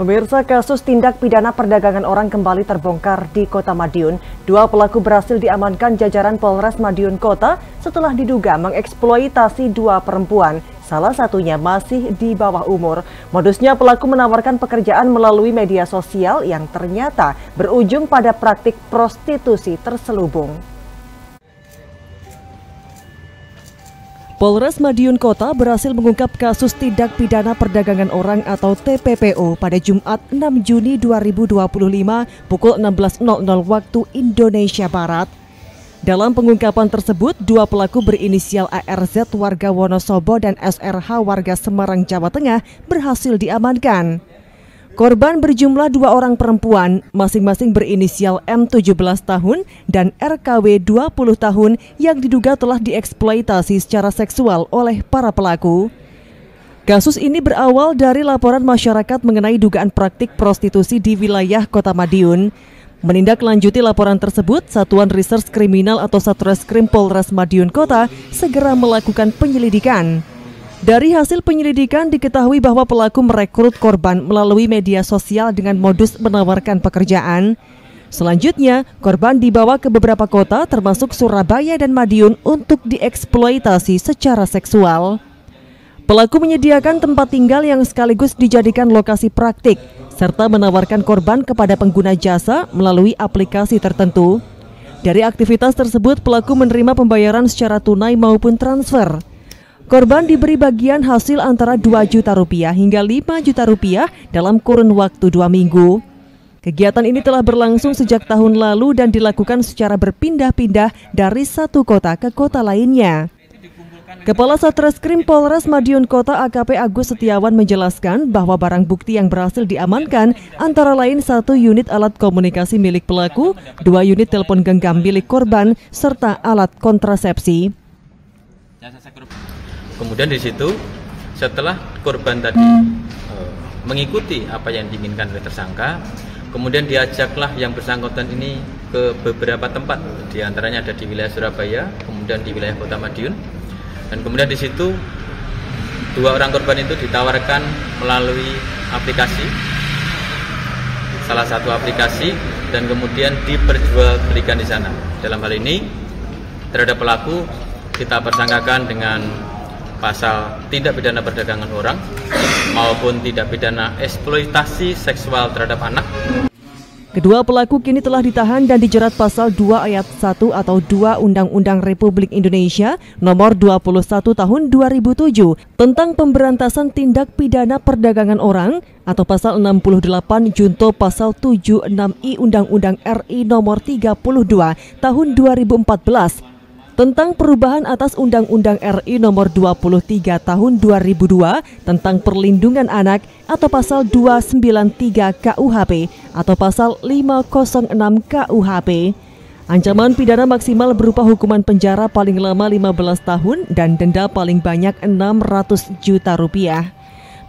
Pemirsa, kasus tindak pidana perdagangan orang kembali terbongkar di Kota Madiun. Dua pelaku berhasil diamankan jajaran Polres Madiun Kota setelah diduga mengeksploitasi dua perempuan. Salah satunya masih di bawah umur. Modusnya pelaku menawarkan pekerjaan melalui media sosial yang ternyata berujung pada praktik prostitusi terselubung. Polres Madiun Kota berhasil mengungkap kasus tindak pidana perdagangan orang atau TPPO pada Jumat 6 Juni 2025 pukul 16.00 waktu Indonesia Barat. Dalam pengungkapan tersebut, dua pelaku berinisial ARZ warga Wonosobo dan SRH warga Semarang, Jawa Tengah berhasil diamankan. Korban berjumlah dua orang perempuan, masing-masing berinisial M 17 tahun dan RKW 20 tahun yang diduga telah dieksploitasi secara seksual oleh para pelaku. Kasus ini berawal dari laporan masyarakat mengenai dugaan praktik prostitusi di wilayah Kota Madiun. Menindaklanjuti laporan tersebut, Satuan Reserse Kriminal atau Satreskrim Polres Madiun Kota segera melakukan penyelidikan. Dari hasil penyelidikan diketahui bahwa pelaku merekrut korban melalui media sosial dengan modus menawarkan pekerjaan. Selanjutnya, korban dibawa ke beberapa kota termasuk Surabaya dan Madiun untuk dieksploitasi secara seksual. Pelaku menyediakan tempat tinggal yang sekaligus dijadikan lokasi praktik, serta menawarkan korban kepada pengguna jasa melalui aplikasi tertentu. Dari aktivitas tersebut, pelaku menerima pembayaran secara tunai maupun transfer. Korban diberi bagian hasil antara Rp2 juta hingga Rp5 juta dalam kurun waktu 2 minggu. Kegiatan ini telah berlangsung sejak tahun lalu dan dilakukan secara berpindah-pindah dari satu kota ke kota lainnya. Kepala Satreskrim Polres Madiun Kota AKP Agus Setiawan menjelaskan bahwa barang bukti yang berhasil diamankan antara lain 1 unit alat komunikasi milik pelaku, 2 unit telepon genggam milik korban, serta alat kontrasepsi. Kemudian di situ setelah korban tadi mengikuti apa yang diinginkan oleh tersangka, kemudian diajaklah yang bersangkutan ini ke beberapa tempat, diantaranya ada di wilayah Surabaya, kemudian di wilayah Kota Madiun, dan kemudian di situ dua orang korban itu ditawarkan melalui aplikasi, salah satu aplikasi, dan kemudian diperjualbelikan di sana. Dalam hal ini terhadap pelaku kita persangkakan dengan pasal tindak pidana perdagangan orang maupun tindak pidana eksploitasi seksual terhadap anak. Kedua pelaku kini telah ditahan dan dijerat pasal 2 ayat 1 atau 2 Undang-Undang Republik Indonesia nomor 21 tahun 2007 tentang pemberantasan tindak pidana perdagangan orang atau pasal 68 junto pasal 76I Undang-Undang RI nomor 32 tahun 2014 tentang perubahan atas Undang-Undang RI nomor 23 tahun 2002 tentang perlindungan anak atau pasal 293 KUHP atau pasal 506 KUHP. Ancaman pidana maksimal berupa hukuman penjara paling lama 15 tahun dan denda paling banyak Rp600 juta.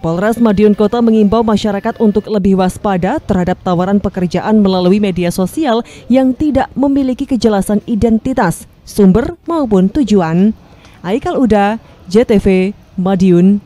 Polres Madiun Kota mengimbau masyarakat untuk lebih waspada terhadap tawaran pekerjaan melalui media sosial yang tidak memiliki kejelasan identitas, sumber maupun tujuan. Aikal Uda, JTV, Madiun.